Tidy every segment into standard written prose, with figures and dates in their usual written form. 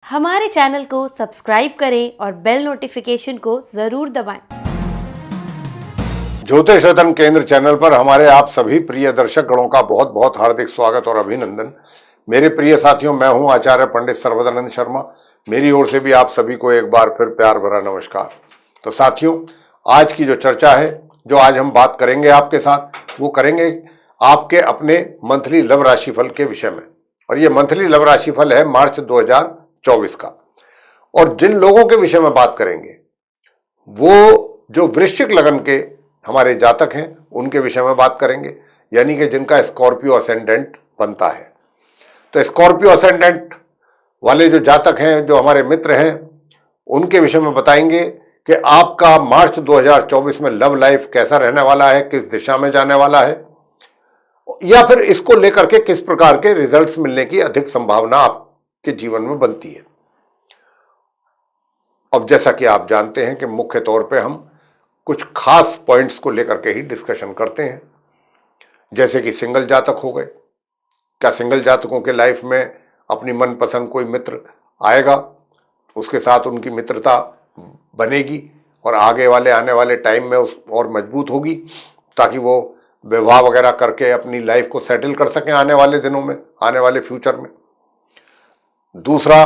हमारे चैनल को सब्सक्राइब करें और बेल नोटिफिकेशन को जरूर दबाएं। ज्योतिष रत्न केंद्र चैनल पर हमारे आप सभी प्रिय दर्शक गणों का बहुत बहुत हार्दिक स्वागत और अभिनंदन। मेरे प्रिय साथियों, मैं हूं आचार्य पंडित सर्वदानंद शर्मा। मेरी ओर से भी आप सभी को एक बार फिर प्यार भरा नमस्कार। तो साथियों, आज की जो चर्चा है, जो आज हम बात करेंगे आपके साथ, वो करेंगे आपके अपने मंथली लव राशिफल के विषय में। और ये मंथली लव राशिफल है मार्च 2024 का। और जिन लोगों के विषय में बात करेंगे वो जो वृश्चिक लगन के हमारे जातक हैं, उनके विषय में बात करेंगे, यानी कि जिनका स्कॉर्पियो असेंडेंट बनता है। तो स्कॉर्पियो असेंडेंट वाले जो जातक हैं, जो हमारे मित्र हैं, उनके विषय में बताएंगे कि आपका मार्च 2024 में लव लाइफ कैसा रहने वाला है, किस दिशा में जाने वाला है, या फिर इसको लेकर के किस प्रकार के रिजल्ट्स मिलने की अधिक संभावना आपके जीवन में बनती है। अब जैसा कि आप जानते हैं कि मुख्य तौर पे हम कुछ खास पॉइंट्स को लेकर के ही डिस्कशन करते हैं, जैसे कि सिंगल जातक हो गए। क्या सिंगल जातकों के लाइफ में अपनी मनपसंद कोई मित्र आएगा, उसके साथ उनकी मित्रता बनेगी और आगे वाले आने वाले टाइम में उस और मजबूत होगी, ताकि वो विवाह वगैरह करके अपनी लाइफ को सेटल कर सकें आने वाले दिनों में, आने वाले फ्यूचर में। दूसरा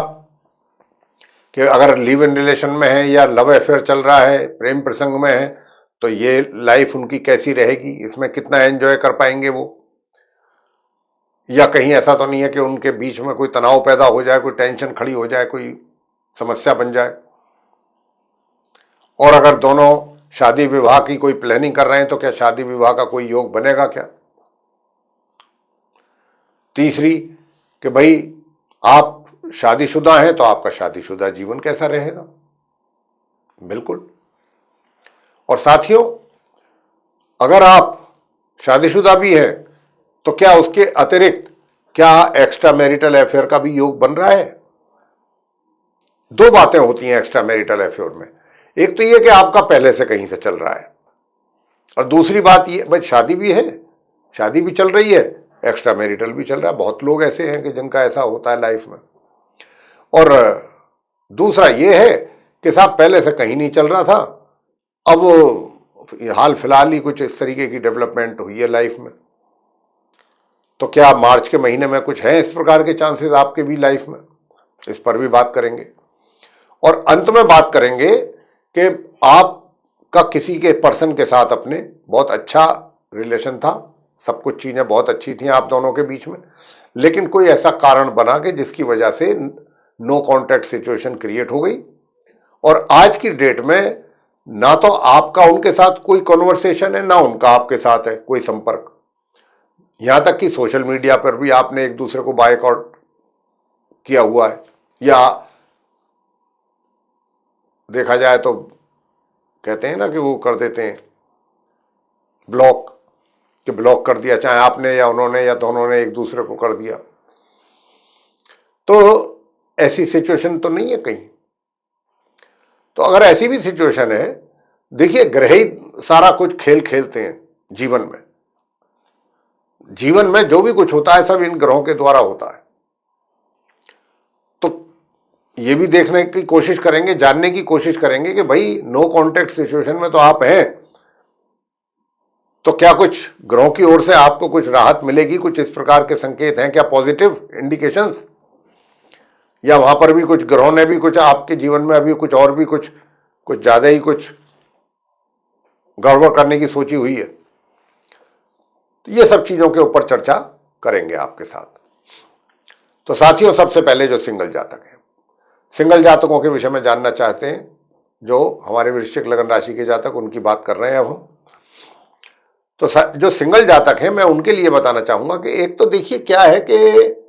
कि अगर लिव इन रिलेशन में है या लव अफेयर चल रहा है, प्रेम प्रसंग में है, तो ये लाइफ उनकी कैसी रहेगी, इसमें कितना एंजॉय कर पाएंगे वो, या कहीं ऐसा तो नहीं है कि उनके बीच में कोई तनाव पैदा हो जाए, कोई टेंशन खड़ी हो जाए, कोई समस्या बन जाए। और अगर दोनों शादी विवाह की कोई प्लानिंग कर रहे हैं तो क्या शादी विवाह का कोई योग बनेगा क्या। तीसरी कि भाई आप शादीशुदा हैं तो आपका शादीशुदा जीवन कैसा रहेगा, बिल्कुल। और साथियों, अगर आप शादीशुदा भी हैं तो क्या उसके अतिरिक्त क्या एक्स्ट्रा मैरिटल अफेयर का भी योग बन रहा है। दो बातें होती हैं एक्स्ट्रा मैरिटल अफेयर में। एक तो ये कि आपका पहले से कहीं से चल रहा है, और दूसरी बात ये, भाई शादी भी है, शादी भी चल रही है, एक्स्ट्रा मैरिटल भी चल रहा है। बहुत लोग ऐसे हैं कि जिनका ऐसा होता है लाइफ में। और दूसरा ये है कि साहब पहले से कहीं नहीं चल रहा था, अब हाल फिलहाल ही कुछ इस तरीके की डेवलपमेंट हुई है लाइफ में। तो क्या मार्च के महीने में कुछ है इस प्रकार के चांसेस आपके भी लाइफ में, इस पर भी बात करेंगे। और अंत में बात करेंगे कि आपका किसी के पर्सन के साथ अपने बहुत अच्छा रिलेशन था, सब कुछ चीजें बहुत अच्छी थी आप दोनों के बीच में, लेकिन कोई ऐसा कारण बना कि जिसकी वजह से नो कॉन्टैक्ट सिचुएशन क्रिएट हो गई। और आज की डेट में ना तो आपका उनके साथ कोई कॉन्वर्सेशन है, ना उनका आपके साथ है कोई संपर्क। यहां तक कि सोशल मीडिया पर भी आपने एक दूसरे को बायकॉट किया हुआ है, या देखा जाए तो कहते हैं ना कि वो कर देते हैं ब्लॉक, कि ब्लॉक कर दिया, चाहे आपने या उन्होंने या दोनों ने एक दूसरे को कर दिया। तो ऐसी सिचुएशन तो नहीं है कहीं। तो अगर ऐसी भी सिचुएशन है, देखिए ग्रह ही सारा कुछ खेल खेलते हैं जीवन में। जीवन में जो भी कुछ होता है सब इन ग्रहों के द्वारा होता है। तो ये भी देखने की कोशिश करेंगे, जानने की कोशिश करेंगे कि भाई नो कॉन्टैक्ट सिचुएशन में तो आप हैं, तो क्या कुछ ग्रहों की ओर से आपको कुछ राहत मिलेगी, कुछ इस प्रकार के संकेत हैं क्या, पॉजिटिव इंडिकेशंस, या वहां पर भी कुछ ग्रहों ने भी कुछ आपके जीवन में अभी कुछ और भी कुछ ज्यादा ही कुछ गड़बड़ करने की सोची हुई है। तो ये सब चीजों के ऊपर चर्चा करेंगे आपके साथ। तो साथियों, सबसे पहले जो सिंगल जातक है, सिंगल जातकों के विषय में जानना चाहते हैं, जो हमारे वृश्चिक लगन राशि के जातक, उनकी बात कर रहे हैं अब हम। तो जो सिंगल जातक हैं, मैं उनके लिए बताना चाहूंगा कि एक तो देखिए क्या है कि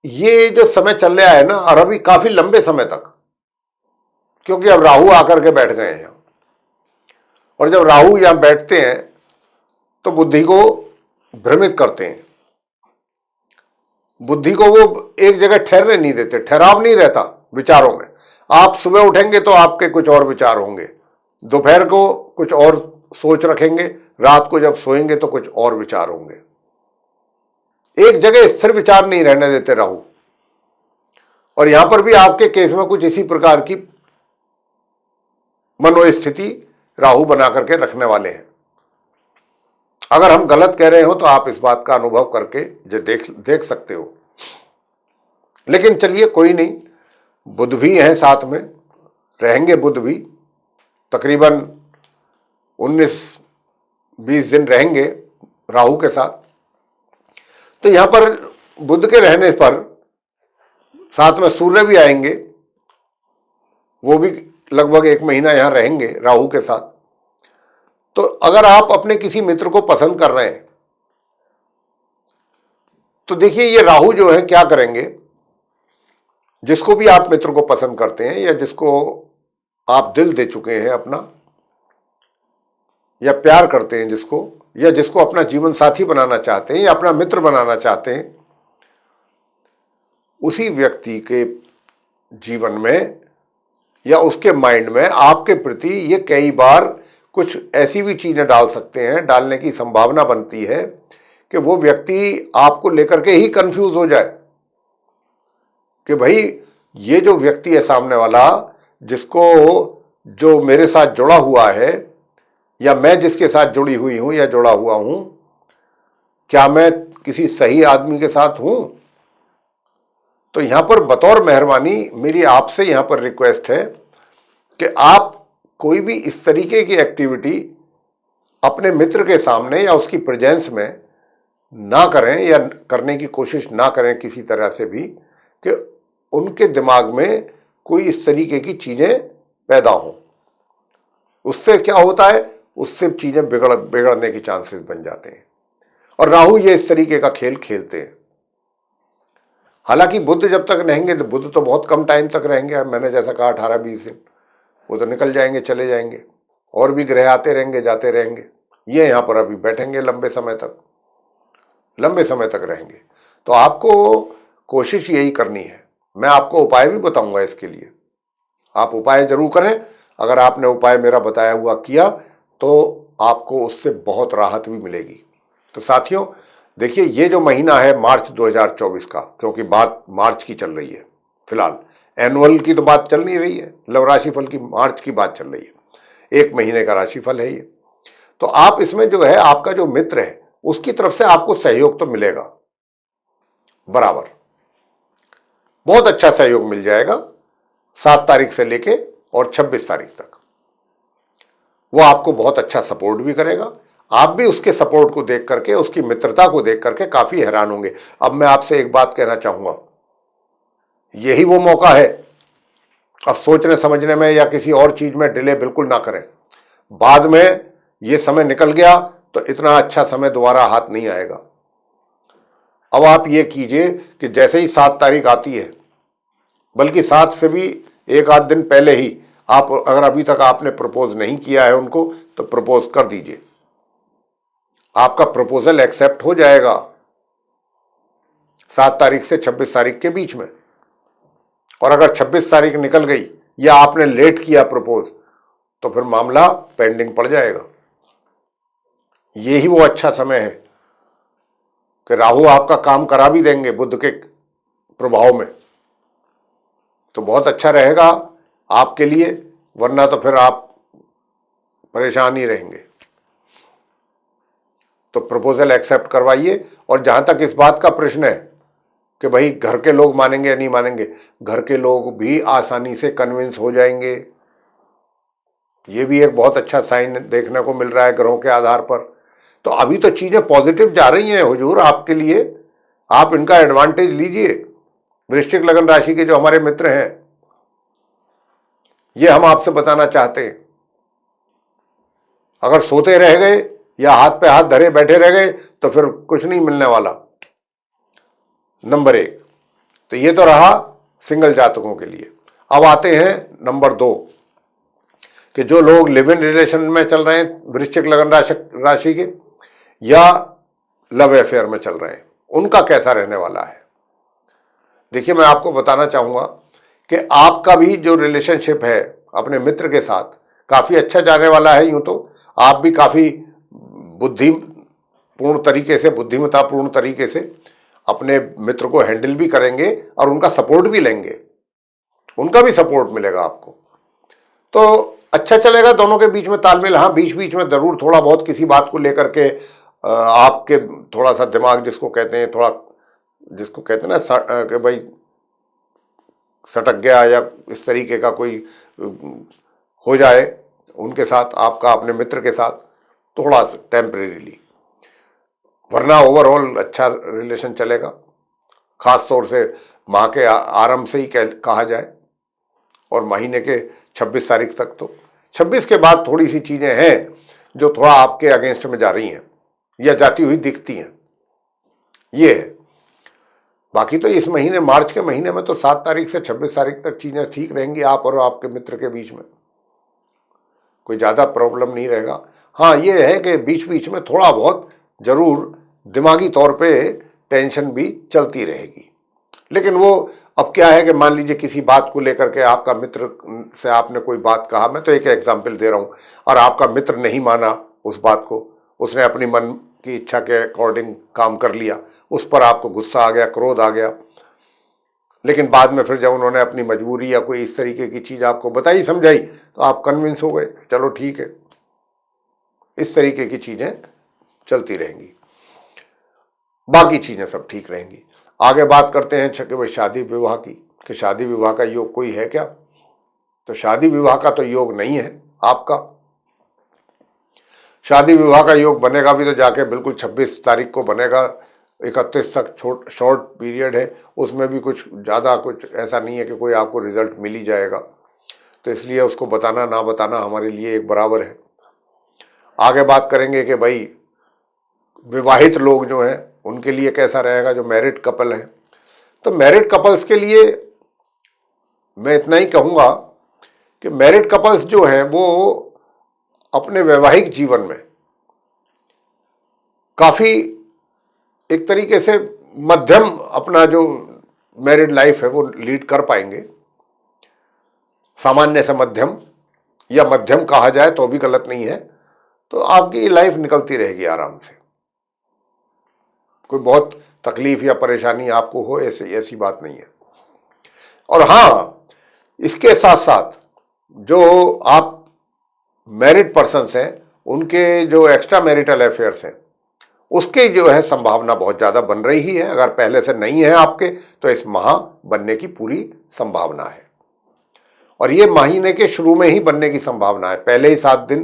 ये जो समय चल रहा है ना, और अभी काफी लंबे समय तक, क्योंकि अब राहु आकर के बैठ गए हैं, और जब राहु यहां बैठते हैं तो बुद्धि को भ्रमित करते हैं, बुद्धि को वो एक जगह ठहरने नहीं देते, ठहराव नहीं रहता विचारों में। आप सुबह उठेंगे तो आपके कुछ और विचार होंगे, दोपहर को कुछ और सोच रखेंगे, रात को जब सोएंगे तो कुछ और विचार होंगे। एक जगह स्थिर विचार नहीं रहने देते राहु। और यहां पर भी आपके केस में कुछ इसी प्रकार की मनोस्थिति राहु बना करके रखने वाले हैं। अगर हम गलत कह रहे हो तो आप इस बात का अनुभव करके जो देख सकते हो। लेकिन चलिए कोई नहीं, बुध भी हैं साथ में, रहेंगे बुध भी, तकरीबन 19-20 दिन रहेंगे राहु के साथ। तो यहां पर बुध के रहने पर साथ में सूर्य भी आएंगे, वो भी लगभग 1 महीना यहां रहेंगे राहु के साथ। तो अगर आप अपने किसी मित्र को पसंद कर रहे हैं तो देखिए ये राहु जो है क्या करेंगे, जिसको भी आप मित्र को पसंद करते हैं या जिसको आप दिल दे चुके हैं अपना, या प्यार करते हैं जिसको, या जिसको अपना जीवन साथी बनाना चाहते हैं या अपना मित्र बनाना चाहते हैं, उसी व्यक्ति के जीवन में या उसके माइंड में आपके प्रति ये कई बार कुछ ऐसी भी चीजें डाल सकते हैं, डालने की संभावना बनती है कि वो व्यक्ति आपको लेकर के ही कंफ्यूज हो जाए कि भाई ये जो व्यक्ति है सामने वाला, जिसको जो मेरे साथ जुड़ा हुआ है या मैं जिसके साथ जुड़ी हुई हूं या जुड़ा हुआ हूं, क्या मैं किसी सही आदमी के साथ हूं। तो यहां पर बतौर मेहरबानी मेरी आपसे यहां पर रिक्वेस्ट है कि आप कोई भी इस तरीके की एक्टिविटी अपने मित्र के सामने या उसकी प्रेजेंस में ना करें या करने की कोशिश ना करें किसी तरह से भी, कि उनके दिमाग में कोई इस तरीके की चीजें पैदा हों। उससे क्या होता है, उससे चीजें बिगड़ने के चांसेस बन जाते हैं। और राहु ये इस तरीके का खेल खेलते हैं। हालांकि बुध जब तक रहेंगे, तो बुध तो बहुत कम टाइम तक रहेंगे, मैंने जैसा कहा 18-20 दिन, वो तो निकल जाएंगे, चले जाएंगे, और भी ग्रह आते रहेंगे जाते रहेंगे। ये यहां पर अभी बैठेंगे लंबे समय तक रहेंगे। तो आपको कोशिश यही करनी है। मैं आपको उपाय भी बताऊंगा इसके लिए, आप उपाय जरूर करें। अगर आपने उपाय मेरा बताया हुआ किया तो आपको उससे बहुत राहत भी मिलेगी। तो साथियों देखिए, ये जो महीना है मार्च 2024 का, क्योंकि बात मार्च की चल रही है फिलहाल, एनुअल की तो बात चल नहीं रही है, लव राशिफल की मार्च की बात चल रही है, 1 महीने का राशिफल है ये। तो आप इसमें जो है, आपका जो मित्र है उसकी तरफ से आपको सहयोग तो मिलेगा बराबर, बहुत अच्छा सहयोग मिल जाएगा 7 तारीख से लेके और 26 तारीख तक। वो आपको बहुत अच्छा सपोर्ट भी करेगा, आप भी उसके सपोर्ट को देख करके, उसकी मित्रता को देख करके काफी हैरान होंगे। अब मैं आपसे एक बात कहना चाहूंगा, यही वो मौका है, अब सोचने समझने में या किसी और चीज में डिले बिल्कुल ना करें। बाद में ये समय निकल गया तो इतना अच्छा समय दोबारा हाथ नहीं आएगा। अब आप ये कीजिए कि जैसे ही 7 तारीख आती है, बल्कि 7 से भी 1 आध दिन पहले ही, आप अगर अभी तक आपने प्रपोज नहीं किया है उनको, तो प्रपोज कर दीजिए। आपका प्रपोजल एक्सेप्ट हो जाएगा 7 तारीख से 26 तारीख के बीच में। और अगर 26 तारीख निकल गई या आपने लेट किया प्रपोज, तो फिर मामला पेंडिंग पड़ जाएगा। यही वो अच्छा समय है कि राहु आपका काम करा भी देंगे बुध के प्रभाव में, तो बहुत अच्छा रहेगा आपके लिए, वरना तो फिर आप परेशान ही रहेंगे। तो प्रपोजल एक्सेप्ट करवाइए। और जहां तक इस बात का प्रश्न है कि भाई घर के लोग मानेंगे या नहीं मानेंगे, घर के लोग भी आसानी से कन्विंस हो जाएंगे। ये भी एक बहुत अच्छा साइन देखने को मिल रहा है ग्रहों के आधार पर। तो अभी तो चीजें पॉजिटिव जा रही हैं हुजूर आपके लिए, आप इनका एडवांटेज लीजिए। वृश्चिक लगन राशि के जो हमारे मित्र हैं, ये हम आपसे बताना चाहते हैं, अगर सोते रह गए या हाथ पे हाथ धरे बैठे रह गए तो फिर कुछ नहीं मिलने वाला। नंबर 1 तो ये तो रहा सिंगल जातकों के लिए। अब आते हैं नंबर 2 कि जो लोग लिव इन रिलेशन में चल रहे हैं, वृश्चिक लगन राशि के, या लव अफेयर में चल रहे हैं, उनका कैसा रहने वाला है। देखिए, मैं आपको बताना चाहूंगा कि आपका भी जो रिलेशनशिप है अपने मित्र के साथ काफी अच्छा जाने वाला है। यूं तो आप भी काफी बुद्धिमतापूर्ण तरीके से अपने मित्र को हैंडल भी करेंगे और उनका सपोर्ट भी लेंगे, उनका भी सपोर्ट मिलेगा आपको, तो अच्छा चलेगा दोनों के बीच में तालमेल। हाँ, बीच बीच में जरूर थोड़ा बहुत किसी बात को लेकर के आपके थोड़ा सा दिमाग जिसको कहते हैं ना कि भाई सटक गया या इस तरीके का कोई हो जाए उनके साथ, आपका अपने मित्र के साथ, थोड़ा सा टेम्परेरीली, वरना ओवरऑल अच्छा रिलेशन चलेगा। खास तौर से माह के आरंभ से ही कहा जाए और महीने के 26 तारीख तक। तो 26 के बाद थोड़ी सी चीजें हैं जो थोड़ा आपके अगेंस्ट में जा रही हैं या जाती हुई दिखती हैं, ये है। बाकी तो इस महीने, मार्च के महीने में तो 7 तारीख से 26 तारीख तक चीजें ठीक रहेंगी आप और आपके मित्र के बीच में, कोई ज्यादा प्रॉब्लम नहीं रहेगा। हाँ, ये है कि बीच बीच में थोड़ा बहुत जरूर दिमागी तौर पे टेंशन भी चलती रहेगी, लेकिन वो अब क्या है कि मान लीजिए किसी बात को लेकर के आपका मित्र से आपने कोई बात कहा, मैं तो एक एग्जांपल दे रहा हूं, और आपका मित्र नहीं माना उस बात को, उसने अपनी मन की इच्छा के अकॉर्डिंग काम कर लिया, उस पर आपको गुस्सा आ गया, क्रोध आ गया, लेकिन बाद में फिर जब उन्होंने अपनी मजबूरी या कोई इस तरीके की चीज आपको बताई, समझाई, तो आप कन्विंस हो गए, चलो ठीक है। इस तरीके की चीजें चलती रहेंगी, बाकी चीजें सब ठीक रहेंगी। आगे बात करते हैं कि भाई शादी विवाह की, कि शादी विवाह का योग कोई है क्या? तो शादी विवाह का तो योग नहीं है आपका। शादी विवाह का योग बनेगा भी तो जाके बिल्कुल 26 तारीख को बनेगा, 31 तक शॉर्ट पीरियड है, उसमें भी कुछ ज़्यादा कुछ ऐसा नहीं है कि कोई आपको रिजल्ट मिल ही जाएगा, तो इसलिए उसको बताना ना बताना हमारे लिए एक बराबर है। आगे बात करेंगे कि भाई विवाहित लोग जो हैं उनके लिए कैसा रहेगा, जो मैरिड कपल हैं। तो मैरिड कपल्स के लिए मैं इतना ही कहूँगा कि मैरिड कपल्स जो हैं वो अपने वैवाहिक जीवन में काफ़ी एक तरीके से मध्यम अपना जो मैरिड लाइफ है वो लीड कर पाएंगे, सामान्य से मध्यम, या मध्यम कहा जाए तो भी गलत नहीं है। तो आपकी लाइफ निकलती रहेगी आराम से, कोई बहुत तकलीफ या परेशानी आपको हो ऐसी बात नहीं है। और हाँ, इसके साथ साथ जो आप मैरिड पर्सन्स हैं उनके जो एक्स्ट्रा मैरिटल अफेयर्स हैं उसके जो है संभावना बहुत ज़्यादा बन रही है। अगर पहले से नहीं है आपके तो इस माह बनने की पूरी संभावना है, और ये महीने के शुरू में ही बनने की संभावना है। पहले ही 7 दिन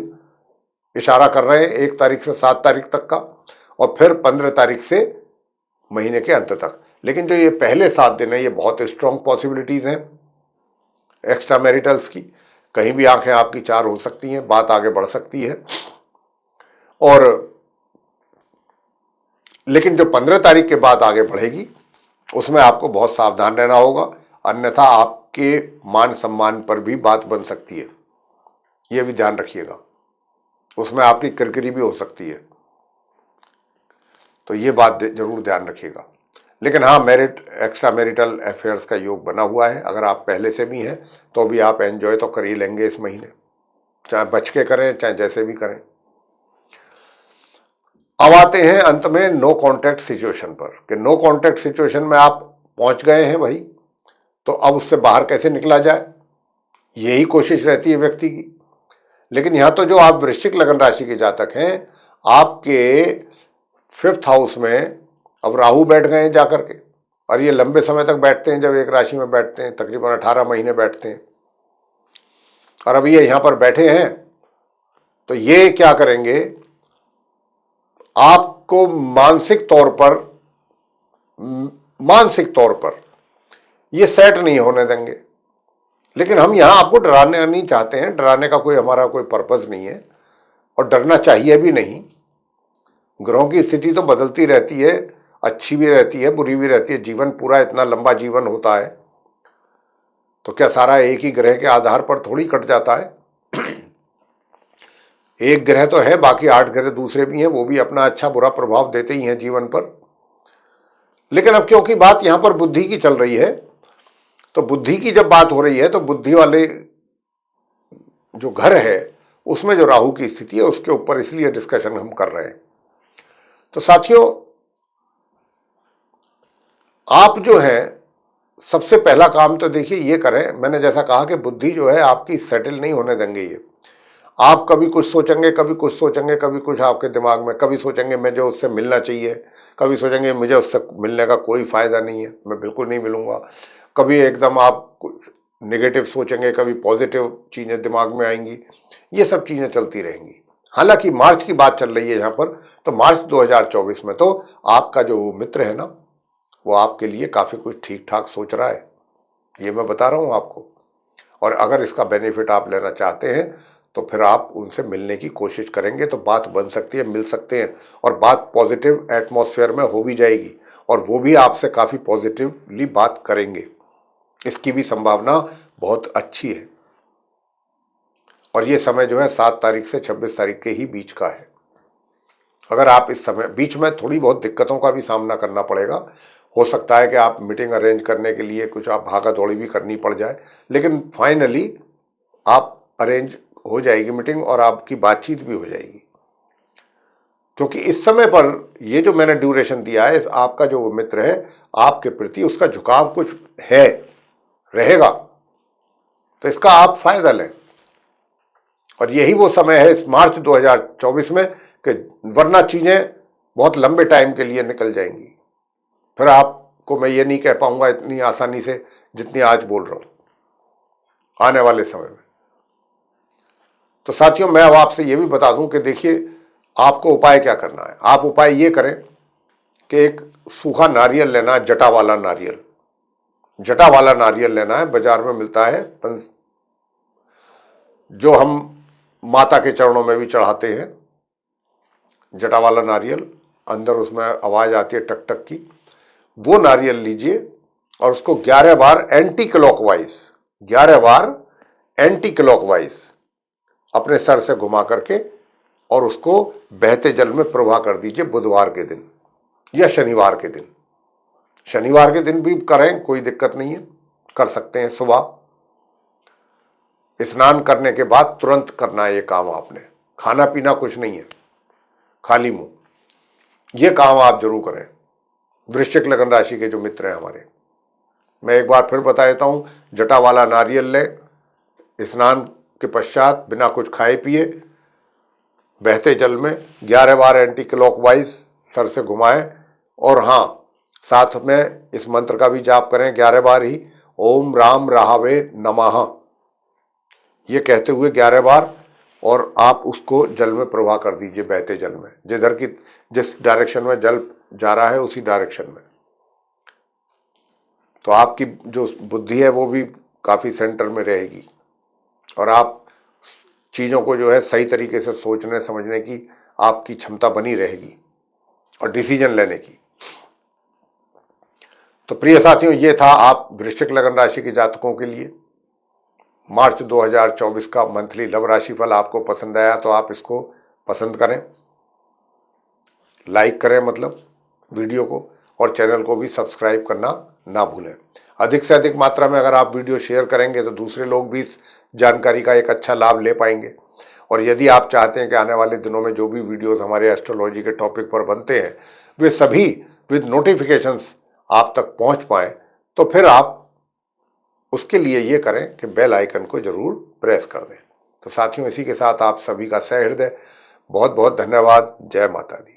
इशारा कर रहे हैं, 1 तारीख से 7 तारीख तक का, और फिर 15 तारीख से महीने के अंत तक। लेकिन जो ये पहले 7 दिन है ये बहुत स्ट्रॉन्ग पॉसिबिलिटीज हैं एक्स्ट्रा मैरिटल्स की, कहीं भी आंखें आपकी 4 हो सकती हैं, बात आगे बढ़ सकती है। और लेकिन जो 15 तारीख के बाद आगे बढ़ेगी उसमें आपको बहुत सावधान रहना होगा, अन्यथा आपके मान सम्मान पर भी बात बन सकती है, यह भी ध्यान रखिएगा। उसमें आपकी किरकिरी भी हो सकती है, तो ये बात जरूर ध्यान रखिएगा। लेकिन हाँ, एक्स्ट्रा मैरिटल अफेयर्स का योग बना हुआ है। अगर आप पहले से भी हैं तो भी आप एंजॉय तो कर ही लेंगे इस महीने, चाहे बच के करें चाहे जैसे भी करें। अब आते हैं अंत में नो कॉन्टैक्ट सिचुएशन पर, कि नो कॉन्टैक्ट सिचुएशन में आप पहुंच गए हैं भाई, तो अब उससे बाहर कैसे निकला जाए, यही कोशिश रहती है व्यक्ति की। लेकिन यहां तो जो आप वृश्चिक लगन राशि के जातक हैं, आपके 5th हाउस में अब राहु बैठ गए हैं जाकर के, और ये लंबे समय तक बैठते हैं, जब एक राशि में बैठते हैं तकरीबन 18 महीने बैठते हैं, और अभी ये यहां पर बैठे हैं, तो ये क्या करेंगे, आपको मानसिक तौर पर ये सेट नहीं होने देंगे। लेकिन हम यहां आपको डराने नहीं चाहते हैं, डराने का कोई हमारा कोई पर्पस नहीं है, और डरना चाहिए भी नहीं। ग्रहों की स्थिति तो बदलती रहती है, अच्छी भी रहती है, बुरी भी रहती है। जीवन पूरा इतना लंबा जीवन होता है, तो क्या सारा एक ही ग्रह के आधार पर थोड़ी कट जाता है? एक ग्रह तो है, बाकी 8 ग्रह दूसरे भी हैं, वो भी अपना अच्छा बुरा प्रभाव देते ही हैं जीवन पर। लेकिन अब क्योंकि बात यहां पर बुद्धि की चल रही है, तो बुद्धि की जब बात हो रही है तो बुद्धि वाले जो घर है उसमें जो राहु की स्थिति है उसके ऊपर इसलिए डिस्कशन हम कर रहे हैं। तो साथियों, आप जो है सबसे पहला काम तो देखिए ये करें, मैंने जैसा कहा कि बुद्धि जो है आपकी सेटल नहीं होने देंगे। ये आप कभी कुछ सोचेंगे, कभी कुछ सोचेंगे, कभी कुछ आपके दिमाग में, कभी सोचेंगे मुझे उससे मिलना चाहिए, कभी सोचेंगे मुझे उससे मिलने का कोई फायदा नहीं है, मैं बिल्कुल नहीं मिलूंगा, कभी एकदम आप कुछ नेगेटिव सोचेंगे, कभी पॉजिटिव चीजें दिमाग में आएंगी। ये सब चीजें चलती रहेंगी। हालांकि मार्च की बात चल रही है यहाँ पर, तो मार्च 2024 में तो आपका जो मित्र है ना, वो आपके लिए काफी कुछ ठीक ठाक सोच रहा है, ये मैं बता रहा हूं आपको। और अगर इसका बेनिफिट आप लेना चाहते हैं तो फिर आप उनसे मिलने की कोशिश करेंगे तो बात बन सकती है, मिल सकते हैं, और बात पॉजिटिव एटमॉस्फेयर में हो भी जाएगी, और वो भी आपसे काफी पॉजिटिवली बात करेंगे, इसकी भी संभावना बहुत अच्छी है। और ये समय जो है 7 तारीख से 26 तारीख के ही बीच का है। अगर आप इस समय बीच में थोड़ी बहुत दिक्कतों का भी सामना करना पड़ेगा, हो सकता है कि आप मीटिंग अरेंज करने के लिए कुछ आप भागा दौड़ी भी करनी पड़ जाए, लेकिन फाइनली आप अरेंज हो जाएगी मीटिंग और आपकी बातचीत भी हो जाएगी। क्योंकि इस समय पर ये जो मैंने ड्यूरेशन दिया है, आपका जो मित्र है आपके प्रति उसका झुकाव कुछ है, रहेगा, तो इसका आप फायदा लें। और यही वो समय है इस मार्च 2024 में कि वरना चीजें बहुत लंबे टाइम के लिए निकल जाएंगी। फिर आपको मैं ये नहीं कह पाऊंगा इतनी आसानी से जितनी आज बोल रहा हूं आने वाले समय में। तो साथियों, मैं अब आपसे ये भी बता दूं कि देखिए आपको उपाय क्या करना है। आप उपाय ये करें कि एक सूखा नारियल लेना है, जटा वाला नारियल, जटा वाला नारियल लेना है, बाजार में मिलता है, जो हम माता के चरणों में भी चढ़ाते हैं, जटा वाला नारियल, अंदर उसमें आवाज आती है टक टक की, वो नारियल लीजिए और उसको 11 बार एंटी क्लॉकवाइज, 11 बार एंटी क्लॉकवाइज अपने सर से घुमा करके और उसको बहते जल में प्रवाह कर दीजिए बुधवार के दिन या शनिवार के दिन। शनिवार के दिन भी करें, कोई दिक्कत नहीं है, कर सकते हैं। सुबह स्नान करने के बाद तुरंत करना है ये काम आपने, खाना पीना कुछ नहीं है, खाली मुंह ये काम आप जरूर करें। वृश्चिक लगन राशि के जो मित्र हैं हमारे, मैं एक बार फिर बता देता हूं, जटा वाला नारियल ले, स्नान के पश्चात बिना कुछ खाए पिए बहते जल में 11 बार एंटी क्लॉकवाइज सर से घुमाएं, और हाँ, साथ में इस मंत्र का भी जाप करें 11 बार ही, ओम राम राहवे नमः, ये कहते हुए 11 बार, और आप उसको जल में प्रवाह कर दीजिए, बहते जल में, जिस डायरेक्शन में जल जा रहा है उसी डायरेक्शन में। तो आपकी जो बुद्धि है वो भी काफी सेंटर में रहेगी, और आप चीजों को जो है सही तरीके से सोचने समझने की आपकी क्षमता बनी रहेगी, और डिसीजन लेने की। तो प्रिय साथियों, ये था आप वृश्चिक लगन राशि के जातकों के लिए मार्च 2024 का मंथली लव राशिफल। आपको पसंद आया तो आप इसको पसंद करें, लाइक करें मतलब वीडियो को, और चैनल को भी सब्सक्राइब करना ना भूलें। अधिक से अधिक मात्रा में अगर आप वीडियो शेयर करेंगे तो दूसरे लोग भी इस जानकारी का एक अच्छा लाभ ले पाएंगे। और यदि आप चाहते हैं कि आने वाले दिनों में जो भी वीडियोस हमारे एस्ट्रोलॉजी के टॉपिक पर बनते हैं वे सभी विद नोटिफिकेशंस आप तक पहुंच पाएं, तो फिर आप उसके लिए ये करें कि बेल आइकन को जरूर प्रेस कर दें। तो साथियों, इसी के साथ आप सभी का सहृदय बहुत बहुत धन्यवाद। जय माता दी।